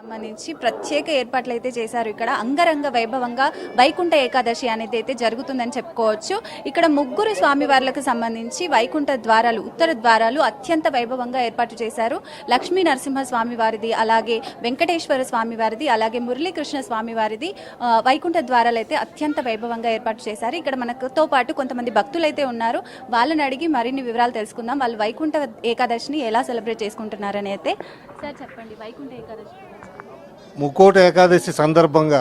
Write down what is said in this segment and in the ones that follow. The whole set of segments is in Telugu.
సంబంధించి ప్రత్యేక ఏర్పాట్లు అయితే చేశారు. ఇక్కడ అంగరంగ వైభవంగా వైకుంఠ ఏకాదశి అనేది అయితే జరుగుతుందని చెప్పుకోవచ్చు. ఇక్కడ ముగ్గురు స్వామివార్లకు సంబంధించి వైకుంఠ ద్వారాలు, ఉత్తర ద్వారాలు అత్యంత వైభవంగా ఏర్పాటు చేశారు. లక్ష్మీ నరసింహ స్వామి వారిది, అలాగే వెంకటేశ్వర స్వామి వారిది, అలాగే మురళీకృష్ణ స్వామి వారిది వైకుంఠ ద్వారాలు అయితే అత్యంత వైభవంగా ఏర్పాటు చేశారు. ఇక్కడ మనతో పాటు కొంతమంది భక్తులు అయితే ఉన్నారు. వాళ్ళని అడిగి మరిన్ని వివరాలు తెలుసుకుందాం. వాళ్ళు వైకుంఠ ఏకాదశిని ఎలా సెలబ్రేట్ చేసుకుంటున్నారని అయితే. సార్ చెప్పండి, వైకుంఠ ఏకాదశి ముక్కోటి ఏకాదశి సందర్భంగా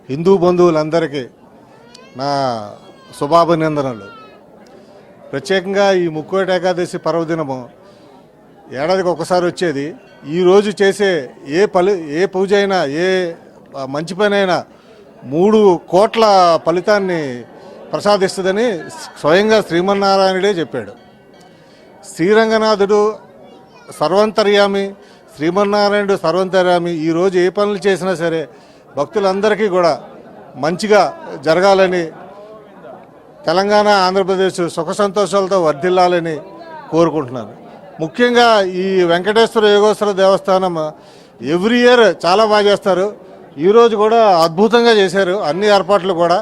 హిందూ బంధువులందరికీ నా శుభాభినందనలు. ప్రత్యేకంగా ఈ ముక్కోటి ఏకాదశి పర్వదినము ఏడాదికి ఒకసారి వచ్చేది. ఈరోజు చేసే ఏ పూజ అయినా, ఏ మంచి పని అయినా 3 కోట్ల ఫలితాన్ని ప్రసాదిస్తుందని స్వయంగా శ్రీమన్నారాయణుడే చెప్పాడు. శ్రీరంగనాథుడు సర్వంతర్యామి, శ్రీమన్నారాయణుడు సర్వంతర్యామి. ఈరోజు ఏ పనులు చేసినా సరే భక్తులందరికీ కూడా మంచిగా జరగాలని, తెలంగాణ ఆంధ్రప్రదేశ్ సుఖ సంతోషాలతో వర్ధిల్లాలని కోరుకుంటున్నాను. ముఖ్యంగా ఈ వెంకటేశ్వర యోగేశ్వర దేవస్థానం ఎవ్రీ ఇయర్ చాలా బాగా చేస్తారు. ఈరోజు కూడా అద్భుతంగా చేశారు అన్ని ఏర్పాట్లు కూడా.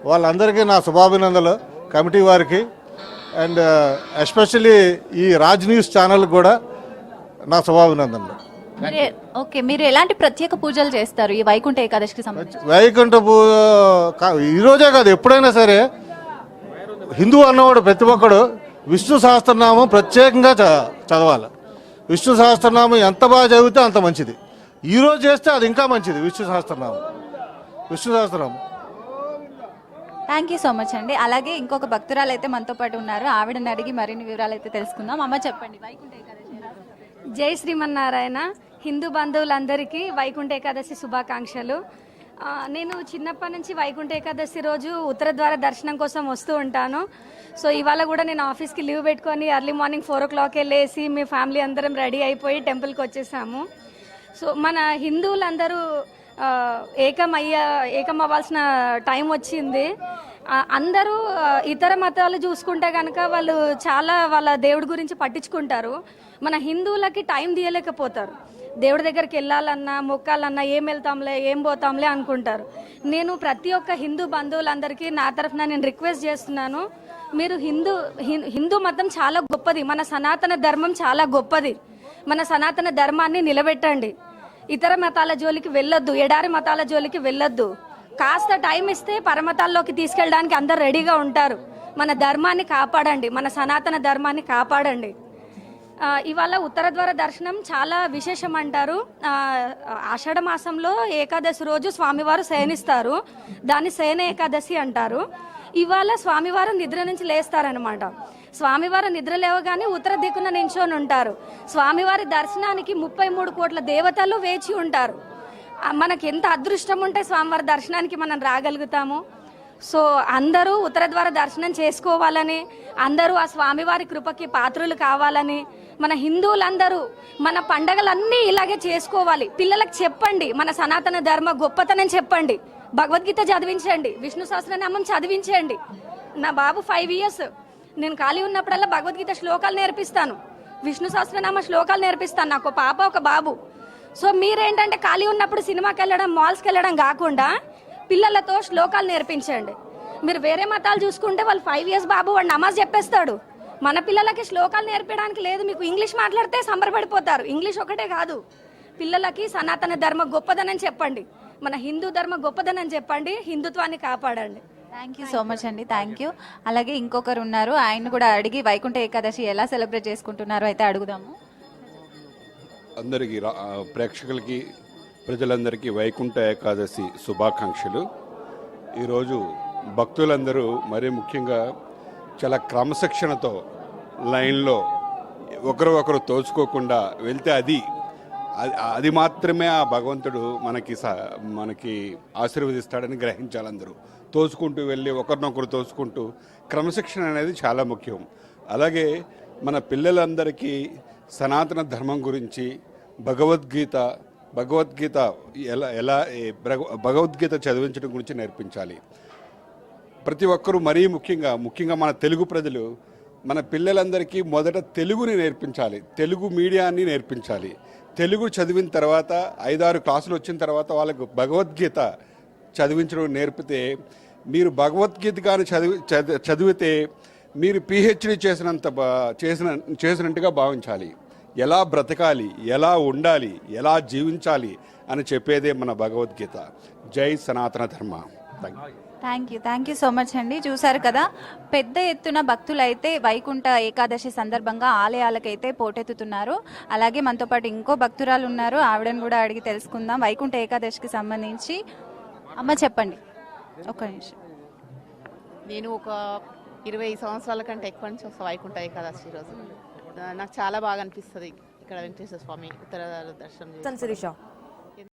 వాళ్ళందరికీ నా శుభాభినందనలు, కమిటీ వారికి. అండ్ ఎస్పెషల్లీ ఈ రాజ్ న్యూస్ ఛానల్ కూడా నా శుభాభినందనలు. ఓకే, మీరు ఎలాంటి ప్రత్యేక పూజలు చేస్తారు ఈ వైకుంఠ ఏకాదశికి సంబంధించి? వైకుంఠ పూజ ఈరోజే కాదు, ఎప్పుడైనా సరే హిందూ అన్నవాడు ప్రతి ఒక్కడు విష్ణు సహస్రనామం ప్రత్యేకంగా చదవాలి. విష్ణు సహస్రనామం ఎంత బాగా చదివితే అంత మంచిది. ఈరోజు చేస్తే అది ఇంకా మంచిది. Vishnu Sahasranamam. Thank you so much అండి. అలాగే ఇంకొక భక్తురాలు అయితే మనతో పాటు ఉన్నారు. ఆవిడని అడిగి మరిన్ని వివరాలు అయితే తెలుసుకుందాం. అమ్మ చెప్పండి, వైకుంఠ ఏకాదశి ఎలా? జై శ్రీమన్నారాయణ. హిందూ బంధువులందరికీ వైకుంఠ ఏకాదశి శుభాకాంక్షలు. నేను చిన్నప్పటి నుంచి వైకుంఠ ఏకాదశి రోజు ఉత్తర ద్వార దర్శనం కోసం వస్తూ ఉంటాను. సో ఇవాళ కూడా నేను ఆఫీస్కి లీవ్ పెట్టుకొని ఎర్లీ మార్నింగ్ 4 o'clock వెళ్ళేసి మీ ఫ్యామిలీ అందరం రెడీ అయిపోయి టెంపుల్కి వచ్చేసాము. సో మన హిందువులందరూ ఏకం అవ్వాల్సిన టైం వచ్చింది. అందరూ ఇతర మతాలు చూసుకుంటే కనుక వాళ్ళు చాలా వాళ్ళ దేవుడి గురించి పట్టించుకుంటారు. మన హిందువులకి టైం తీయలేకపోతారు. దేవుడి దగ్గరికి వెళ్ళాలన్నా, మొక్కాలన్నా ఏం వెళ్తాంలే, ఏం పోతాంలే అనుకుంటారు. నేను ప్రతి ఒక్క హిందూ బంధువులందరికీ నా తరఫున నేను రిక్వెస్ట్ చేస్తున్నాను, మీరు హిందూ మతం చాలా గొప్పది. మన సనాతన ధర్మం చాలా గొప్పది. మన సనాతన ధర్మాన్ని నిలబెట్టండి. ఇతర మతాల జోలికి వెళ్ళొద్దు, ఎడారి మతాల జోలికి వెళ్ళొద్దు. కాస్త టైం ఇస్తే పరమతాల్లోకి తీసుకెళ్ళడానికి అందరు రెడీగా ఉంటారు. మన ధర్మాన్ని కాపాడండి, మన సనాతన ధర్మాన్ని కాపాడండి. ఇవాళ ఉత్తర ద్వార దర్శనం చాలా విశేషం అంటారు. ఆషాఢ మాసంలో ఏకాదశి రోజు స్వామివారు శయనిస్తారు. దాన్ని శయన ఏకాదశి అంటారు. ఇవాళ స్వామివారు నిద్ర నుంచి లేస్తారనమాట. స్వామివారు నిద్ర లేవగానే ఉత్తర దిక్కున నించొని ఉంటారు. స్వామివారి దర్శనానికి 33 కోట్ల దేవతలు వేచి ఉంటారు. మనకి ఎంత అదృష్టం ఉంటే స్వామివారి దర్శనానికి మనం రాగలుగుతాము. సో అందరూ ఉత్తర ద్వార దర్శనం చేసుకోవాలని, అందరూ ఆ స్వామివారి కృపకి పాత్రులు కావాలని, మన హిందువులందరూ మన పండగలన్నీ ఇలాగే చేసుకోవాలి. పిల్లలకు చెప్పండి, మన సనాతన ధర్మ గొప్పతనం చెప్పండి. భగవద్గీత చదివించండి, విష్ణు సహస్రనామం చదివించండి. నా బాబు 5 years. నేను ఖాళీ ఉన్నప్పుడల్లా భగవద్గీత శ్లోకాలు నేర్పిస్తాను, విష్ణు సహస్రనామ శ్లోకాలు నేర్పిస్తాను. నాకు పాప, ఒక బాబు. సో మీరేంటంటే ఖాళీ ఉన్నప్పుడు సినిమాకి వెళ్ళడం, మాల్స్కి వెళ్ళడం కాకుండా పిల్లలతో శ్లోకాలు నేర్పించండి. మీరు వేరే మతాలు చూసుకుంటే వాళ్ళు 5 years బాబు వాడు నమాజ్ చెప్పేస్తాడు. మన పిల్లలకి శ్లోకాలు నేర్పడానికి లేదు. మీకు ఇంగ్లీష్ మాట్లాడితే సంబరపడిపోతారు. ఇంగ్లీష్ ఒకటే కాదు, పిల్లలకి సనాతన ధర్మ గొప్పదనం చెప్పండి, మన హిందూ ధర్మ గొప్పదనం చెప్పండి, హిందుత్వాన్ని కాపాడండి. థ్యాంక్ యూ సో మచ్ అండి. Thank you. అలాగే ఇంకొకరు ఉన్నారు, ఆయన కూడా అడిగి వైకుంఠ ఏకాదశి ఎలా సెలబ్రేట్ చేసుకుంటున్నారో అయితే అడుగుదాము. అందరికీ ప్రేక్షకులకి, ప్రజలందరికీ వైకుంఠ ఏకాదశి శుభాకాంక్షలు. ఈరోజు భక్తులందరూ మరీ ముఖ్యంగా చాలా క్రమశిక్షణతో లైన్లో ఒకరు తోచుకోకుండా వెళ్తే అది మాత్రమే ఆ భగవంతుడు మనకి ఆశీర్వదిస్తాడని గ్రహించాలి. అందరూ తోచుకుంటూ వెళ్ళి ఒకరినొకరు తోచుకుంటూ క్రమశిక్షణ అనేది చాలా ముఖ్యం. అలాగే మన పిల్లలందరికీ సనాతన ధర్మం గురించి భగవద్గీత భగవద్గీత చదివించడం గురించి నేర్పించాలి. ప్రతి ఒక్కరూ మరీ ముఖ్యంగా మన తెలుగు ప్రజలు మన పిల్లలందరికీ మొదట తెలుగుని నేర్పించాలి, తెలుగు మీడియాన్ని నేర్పించాలి. తెలుగు చదివిన తర్వాత 5-6 క్లాసులు వచ్చిన తర్వాత వాళ్ళకు భగవద్గీత చదివించడం నేర్పితే మీరు భగవద్గీత కానీ చదివితే మీరు పిహెచ్డి చేసినట్టుగా భావించాలి. ఎలా బ్రతకాలి, ఎలా ఉండాలి, ఎలా జీవించాలి అని చెప్పేదే మన భగవద్గీత. జై సనాతన ధర్మ. థ్యాంక్ యూ సో మచ్ అండి. చూసారు కదా, పెద్ద ఎత్తున భక్తులైతే వైకుంఠ ఏకాదశి సందర్భంగా ఆలయాలకైతే పోటెత్తుతున్నారు. అలాగే మనతో పాటు ఇంకో భక్తురాలు ఉన్నారు, ఆవిడని కూడా అడిగి తెలుసుకుందాం వైకుంఠ ఏకాదశికి సంబంధించి. అమ్మ చెప్పండి ఒక్క నిమిషం. నేను ఒక 20 సంవత్సరాల కంటే ఎక్కువ నుంచి వస్తాను వైకుంఠ ఏకాదశి రోజు. నాకు చాలా బాగా అనిపిస్తుంది ఇక్కడ వెంకటేశ్వర స్వామి ఉత్తర దర్శనం చేసి. శిరీష